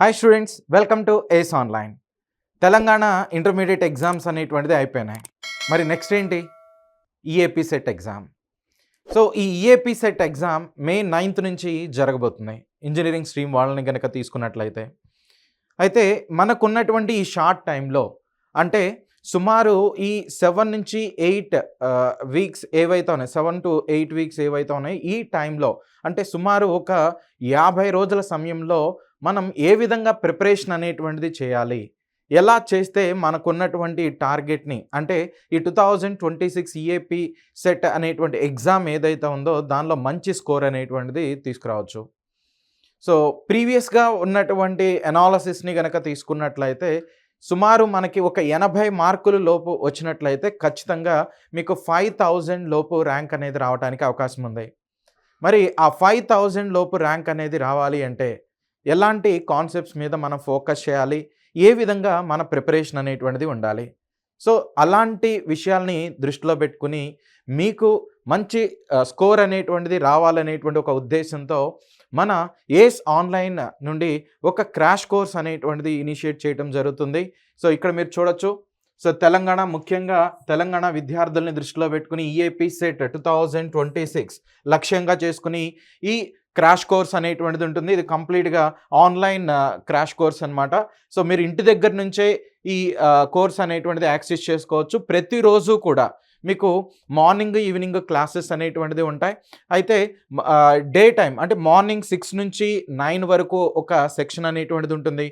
Hi students, welcome to Ace online. Telangana intermediate exams అనేటువంటిది అయిపోయినాయి. మరి నెక్స్ట్ ఏంటి? EAP CET exam. సో ఈ EAP CET exam May 9th నుంచి జరగబోతున్నాయి ఇంజనీరింగ్ స్ట్రీమ్ వాళ్ళని కనుక తీసుకున్నట్లయితే. అయితే మనకున్నటువంటి ఈ షార్ట్ టైంలో అంటే సుమారు ఈ 7 నుంచి 8 వీక్స్ ఏవైతే ఉన్నాయి, 7 to 8 వీక్స్ ఏవైతే ఉన్నాయి, ఈ టైంలో అంటే సుమారు ఒక 50 రోజుల సమయంలో మనం ఏ విధంగా ప్రిపరేషన్ అనేటువంటిది చేయాలి, ఎలా చేస్తే మనకున్నటువంటి టార్గెట్ని అంటే ఈ 2026 ఈఏపీ సెట్ అనేటువంటి ఎగ్జామ్ ఏదైతే ఉందో దానిలో మంచి స్కోర్ అనేటువంటిది తీసుకురావచ్చు. సో ప్రీవియస్గా ఉన్నటువంటి అనాలసిస్ని కనుక తీసుకున్నట్లయితే సుమారు మనకి ఒక 80 మార్కుల లోపు వచ్చినట్లయితే ఖచ్చితంగా మీకు 5000 లోపు ర్యాంక్ అనేది రావడానికి అవకాశం ఉంది. మరి ఆ 5000 లోపు ర్యాంక్ అనేది రావాలి అంటే ఎలాంటి కాన్సెప్ట్స్ మీద మనం ఫోకస్ చేయాలి, ఏ విధంగా మన ప్రిపరేషన్ అనేటువంటిది ఉండాలి. సో అలాంటి విషయాల్ని దృష్టిలో పెట్టుకుని మీకు మంచి స్కోర్ అనేటువంటిది రావాలనేటువంటి ఒక ఉద్దేశంతో మన ఏస్ ఆన్లైన్ నుండి ఒక క్రాష్ కోర్స్ అనేటువంటిది ఇనిషియేట్ చేయడం జరుగుతుంది. సో ఇక్కడ మీరు చూడొచ్చు. సో ముఖ్యంగా తెలంగాణ విద్యార్థుల్ని దృష్టిలో పెట్టుకుని ఈఏపీ సెట్ 2026 లక్ష్యంగా చేసుకుని ఈ క్రాష్ కోర్స్ అనేటువంటిది ఉంటుంది. ఇది కంప్లీట్గా ఆన్లైన్ క్రాష్ కోర్స్ అనమాట. సో మీరు ఇంటి దగ్గర నుంచే ఈ కోర్స్ అనేటువంటిది యాక్సెస్ చేసుకోవచ్చు. ప్రతిరోజు కూడా మీకు మార్నింగ్ ఈవినింగ్ క్లాసెస్ అనేటువంటిది ఉంటాయి. అయితే డే టైం అంటే మార్నింగ్ 6 నుంచి 9 వరకు ఒక సెక్షన్ అనేటువంటిది ఉంటుంది.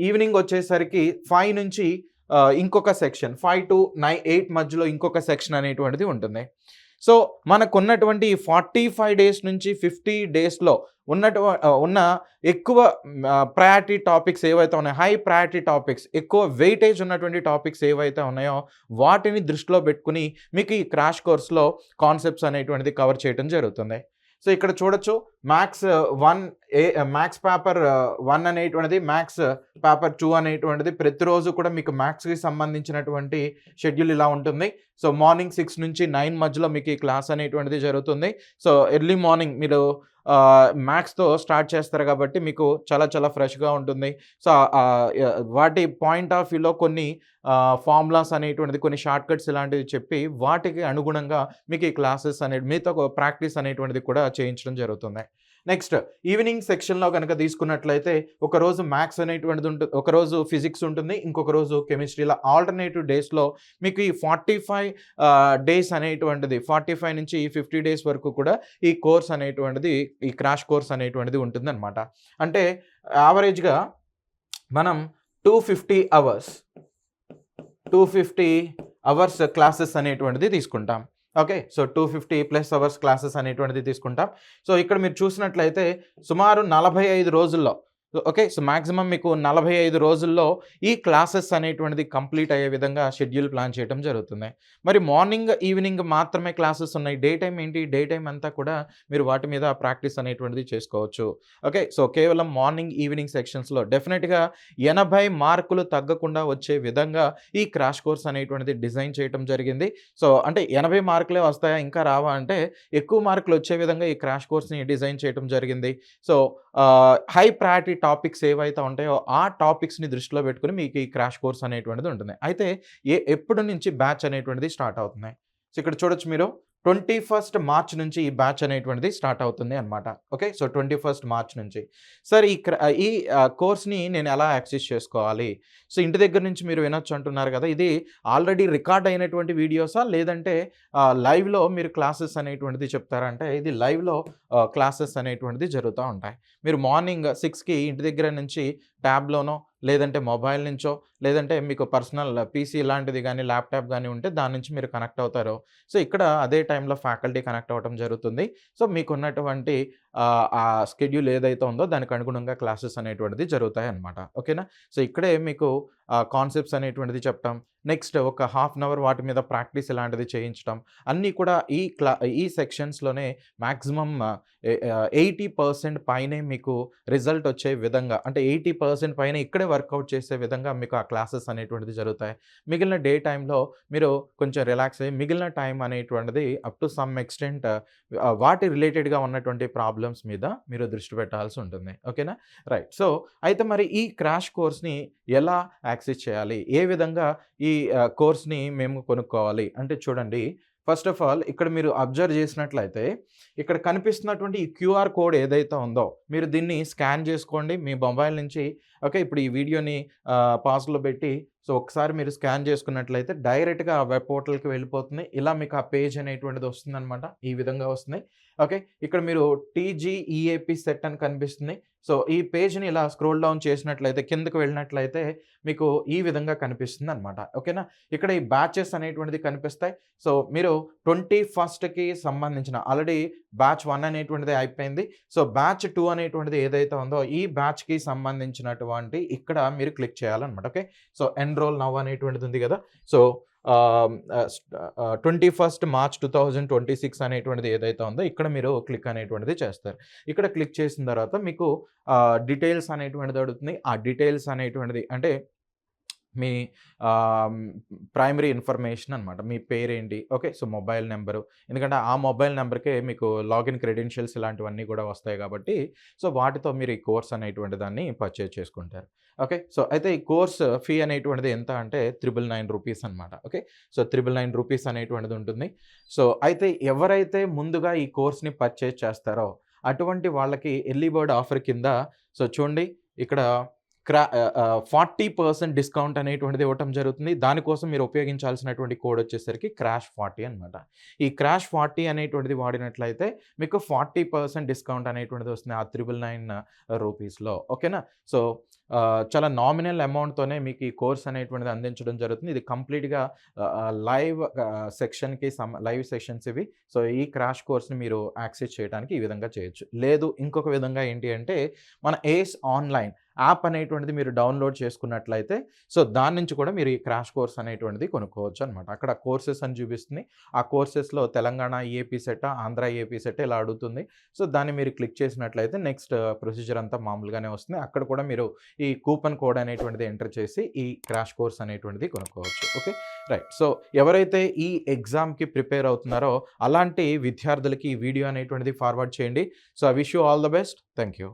ఈవినింగ్ వచ్చేసరికి 5 నుంచి ఇంకొక సెక్షన్, 5 to 8 మధ్యలో ఇంకొక సెక్షన్ అనేటువంటిది ఉంటుంది. సో మనకున్నటువంటి 45 డేస్ నుంచి 50 డేస్లో ఉన్న ఎక్కువ ప్రయారిటీ టాపిక్స్ ఏవైతే ఉన్నాయో, హై ప్రయారిటీ టాపిక్స్, ఎక్కువ వెయిటేజ్ ఉన్నటువంటి టాపిక్స్ ఏవైతే ఉన్నాయో వాటిని దృష్టిలో పెట్టుకుని మీకు ఈ క్రాష్ కోర్స్లో కాన్సెప్ట్స్ అనేటువంటిది కవర్ చేయడం జరుగుతుంది. సో ఇక్కడ చూడొచ్చు, మ్యాథ్స్ పేపర్ 1 అనేటువంటిది, మ్యాథ్స్ పేపర్ 2 అనేటువంటిది ప్రతిరోజు కూడా మీకు మ్యాథ్స్కి సంబంధించినటువంటి షెడ్యూల్ ఇలా ఉంటుంది. సో మార్నింగ్ 6 నుంచి 9 మధ్యలో మీకు ఈ క్లాస్ అనేటువంటిది జరుగుతుంది. సో ఎర్లీ మార్నింగ్ మీరు మ్యాథ్స్తో స్టార్ట్ చేస్తారు కాబట్టి మీకు చాలా ఫ్రెష్గా ఉంటుంది. సో వాటి పాయింట్ ఆఫ్ వ్యూలో కొన్ని ఫార్ములాస్ అనేటువంటిది, కొన్ని షార్ట్ కట్స్ ఇలాంటివి చెప్పి వాటికి అనుగుణంగా మీకు ఈ క్లాసెస్ అనేది మీతో ప్రాక్టీస్ అనేటువంటిది కూడా చేయించడం జరుగుతుంది. నెక్స్ట్ ఈవినింగ్ సెక్షన్లో కనుక తీసుకున్నట్లయితే ఒకరోజు మ్యాథ్స్ అనేటువంటిది ఉంటుంది, ఒకరోజు ఫిజిక్స్ ఉంటుంది, ఇంకొక రోజు కెమిస్ట్రీ. ఇలా ఆల్టర్నేటివ్ డేస్లో మీకు ఈ 45 డేస్ అనేటువంటిది, 45 నుంచి 50 డేస్ వరకు కూడా ఈ కోర్స్ అనేటువంటిది, ఈ క్రాష్ కోర్స్ అనేటువంటిది ఉంటుంది అనమాట. అంటే యావరేజ్గా మనం 250 అవర్స్ క్లాసెస్ అనేటువంటిది తీసుకుంటాం. ఓకే, సో 250+ అవర్స్ క్లాసెస్ అనేటువంటిది తీసుకుంటాం. సో ఇక్కడ మీరు చూసినట్లయితే సుమారు 45 రోజుల్లో, ఓకే, సో మ్యాక్సిమం మీకు 45 రోజుల్లో ఈ క్లాసెస్ అనేటువంటిది కంప్లీట్ అయ్యే విధంగా షెడ్యూల్ ప్లాన్ చేయడం జరుగుతుంది. మరి మార్నింగ్ ఈవినింగ్ మాత్రమే క్లాసెస్ ఉన్నాయి. డే టైం ఏంటి? డే టైం అంతా కూడా మీరు వాటి మీద ప్రాక్టీస్ అనేటువంటిది చేసుకోవచ్చు. ఓకే, సో కేవలం మార్నింగ్ ఈవినింగ్ సెక్షన్స్లో డెఫినెట్గా 80 మార్కులు తగ్గకుండా వచ్చే విధంగా ఈ క్రాష్ కోర్స్ అనేటువంటిది డిజైన్ చేయడం జరిగింది. సో అంటే 80 మార్కులే వస్తాయా, ఇంకా రావా అంటే ఎక్కువ మార్కులు వచ్చే విధంగా ఈ క్రాష్ కోర్స్ని డిజైన్ చేయడం జరిగింది. సో హై ప్రయారిటీ టాపిక్స్ ఏవైతే ఉంటాయో ఆ టాపిక్స్ని దృష్టిలో పెట్టుకుని మీకు ఈ క్రాష్ కోర్స్ అనేటువంటిది ఉంటుంది. అయితే ఎప్పటి నుంచి బ్యాచ్ అనేటువంటిది స్టార్ట్ అవుతున్నాయి? సో ఇక్కడ చూడొచ్చు మీరు, 21st మార్చ్ నుంచి ఈ బ్యాచ్ అనేటువంటిది స్టార్ట్ అవుతుంది అనమాట. ఓకే, సో 21st మార్చ్ నుంచి. సార్ ఈ కోర్స్ని నేను ఎలా యాక్సెస్ చేసుకోవాలి? సో ఇంటి దగ్గర నుంచి మీరు వినొచ్చు అంటున్నారు కదా, ఇది ఆల్రెడీ రికార్డ్ అయినటువంటి వీడియోసా లేదంటే లైవ్లో మీరు క్లాసెస్ అనేటువంటిది చెప్తారంటే ఇది లైవ్లో క్లాసెస్ అనేటువంటిది జరుగుతూ ఉంటాయి. మీరు మార్నింగ్ 6కి ఇంటి దగ్గర నుంచి ట్యాబ్లోనో లేదంటే మొబైల్ నుంచో లేదంటే మీకు పర్సనల్ పీసీ లాంటిది కానీ ల్యాప్టాప్ కానీ ఉంటే దాని నుంచి మీరు కనెక్ట్ అవుతారు. సో ఇక్కడ అదే టైంలో ఫ్యాకల్టీ కనెక్ట్ అవ్వడం జరుగుతుంది. సో మీకున్నటువంటి ఆ స్కెడ్యూల్ ఏదైతే ఉందో దానికి అనుగుణంగా క్లాసెస్ అనేటువంటిది జరుగుతాయి అన్నమాట. ఓకేనా? సో ఇక్కడే మీకు కాన్సెప్ట్స్ అనేటువంటిది చెప్తాం. నెక్స్ట్ ఒక హాఫ్ అన్ అవర్ వాటి మీద ప్రాక్టీస్ ఇలాంటిది చేయించడం అన్నీ కూడా ఈ సెక్షన్స్లోనే మ్యాక్సిమం 80% పైనే మీకు రిజల్ట్ వచ్చే విధంగా, అంటే 80% పైన ఇక్కడే వర్కౌట్ చేసే విధంగా మీకు ఆ క్లాసెస్ అనేటువంటిది జరుగుతాయి. మిగిలిన డే టైంలో మీరు కొంచెం రిలాక్స్ అయ్యి మిగిలిన టైం అనేటువంటిది అప్ టు సమ్ ఎక్స్టెంట్ వాటి రిలేటెడ్గా ఉన్నటువంటి ప్రాబ్లమ్స్ ప్రాబ్లమ్స్ మీద మీరు దృష్టి పెట్టాల్సి ఉంటుంది. ఓకేనా? రైట్. సో, అయితే మరి ఈ క్రాష్ కోర్స్‌ని ఎలా యాక్సెస్ చేయాలి? ఏ విధంగా ఈ కోర్స్‌ని మేము కొనుక్కోవాలి? అంటే చూడండి, ఫస్ట్ ఆఫ్ ఆల్ ఇక్కడ మీరు అబ్జర్వ్ చేసినట్లయితే ఇక్కడ కనిపిస్తున్నటువంటి ఈ క్యూఆర్ కోడ్ ఏదైతే ఉందో మీరు దీన్ని స్కాన్ చేసుకోండి మీ మొబైల్ నుంచి. ఓకే. ఇప్పుడు ఈ వీడియోని పాజ్‌లో పెట్టి సో, ఒకసారి మీరు స్కాన్ చేసుకున్నట్లయితే డైరెక్ట్‌గా ఆ వెబ్ పోర్టల్‌కి వెళ్ళిపోతుంది. ఇలా మీకు ఆ పేజ్ అనేటువంటిది వస్తుందనమాట. ఈ విధంగా వస్తుంది. ఓకే. ఇక్కడ మీరు టీజీఈఏపీ సెట్ అని కనిపిస్తుంది. సో, ఈ పేజ్‌ని ఇలా స్క్రోల్ డౌన్ చేసినట్లయితే కిందకి వెళ్ళినట్లయితే మీకు ఈ విధంగా కనిపిస్తుందనమాట. ఓకేనా? ఇక్కడ ఈ బ్యాచెస్ అనేటువంటిది కనిపిస్తాయి. సో, మీరు 21కి సంబంధించిన ఆల్రెడీ బ్యాచ్ 1 అనేటువంటిది అయిపోయింది. సో, బ్యాచ్ 2 అనేటువంటిది ఏదైతే ఉందో ఈ బ్యాచ్‌కి సంబంధించినటువంటి ఇక్కడ మీరు క్లిక్ చేయాలనమాట. ఓకే. సో, ఎన్రోల్ నౌ అనేటువంటిది ఉంది కదా! సో, 21 మార్చ్ 2026 అనేటువంటిది ఏదైతే ఉందో ఇక్కడ మీరు క్లిక్ అనేటువంటిది చేస్తారు. ఇక్కడ క్లిక్ చేసిన తర్వాత మీకు డీటెయిల్స్ అనేటువంటిది అడుగుతుంది. ఆ డీటెయిల్స్ అనేటువంటిది అంటే మీ ప్రైమరీ ఇన్ఫర్మేషన్ అనమాట. మీ పేరేంటి? ఓకే. So, mobile number. ఎందుకంటే ఆ మొబైల్ నంబర్‌కే మీకు లాగిన్ క్రెడెన్షియల్స్ ఇలాంటివన్నీ కూడా వస్తాయి కాబట్టి, సో, వాటితో మీరు ఈ కోర్స్ అనేటువంటి దాన్ని పర్చేజ్ చేసుకుంటారు. ఓకే. సో, అయితే ఈ కోర్స్ ఫీ అనేటువంటిది ఎంత అంటే రూ. 999 అనమాట. ఓకే. సో, రూ. 999 అనేటువంటిది ఉంటుంది. సో, అయితే ఎవరైతే ముందుగా ఈ కోర్స్‌ని పర్చేజ్ చేస్తారో అటువంటి వాళ్ళకి ఎర్లీ బర్డ్ ఆఫర్ కింద సో, చూడండి ఇక్కడ 40% డిస్కౌంట్ అనేటువంటిది ఇవ్వటం జరుగుతుంది. దానికోసం మీరు ఉపయోగించాల్సినటువంటి కోడ్ వచ్చేసరికి క్రాష్ 40 అనమాట. ఈ క్రాష్ 40 అనేటువంటిది వాడినట్లయితే మీకు 40% డిస్కౌంట్ అనేటువంటిది వస్తుంది ఆ రూ. 999 ఓకేనా? సో, చాలా నామినల్ అమౌంట్‌తోనే మీకు ఈ కోర్స్ అనేటువంటిది అందించడం జరుగుతుంది. ఇది కంప్లీట్‌గా లైవ్ లైవ్ సెషన్స్ ఇవి. సో, ఈ క్రాష్ కోర్స్‌ని మీరు యాక్సెస్ చేయడానికి ఈ విధంగా చేయొచ్చు. లేదు ఇంకొక విధంగా ఏంటి అంటే మన ఏస్ ఆన్‌లైన్ యాప్ అనేటువంటిది మీరు డౌన్‌లోడ్ చేసుకున్నట్లయితే సో, దాని నుంచి కూడా మీరు ఈ క్రాష్ కోర్స్ అనేటువంటిది కొనుక్కోవచ్చు అనమాట. అక్కడ కోర్సెస్ అని చూపిస్తుంది. ఆ కోర్సెస్‌లో తెలంగాణ ఈఏపీ సెట్టా, ఆంధ్ర ఈఏపీ సెట్టా ఇలా అడుగుతుంది. సో, దాన్ని మీరు క్లిక్ చేసినట్లయితే నెక్స్ట్ ప్రొసీజర్ అంతా మామూలుగానే వస్తుంది. అక్కడ కూడా మీరు ఈ కూపన్ కోడ్ అనేటువంటిది ఎంటర్ చేసి ఈ క్రాష్ కోర్స్ అనేటువంటిది కొనుక్కోవచ్చు. ఓకే. రైట్. సో, ఎవరైతే ఈ ఎగ్జామ్‌కి ప్రిపేర్ అవుతున్నారో అలాంటి విద్యార్థులకి ఈ వీడియో అనేటువంటిది ఫార్వర్డ్ చేయండి. So, I wish you all the best. Thank you.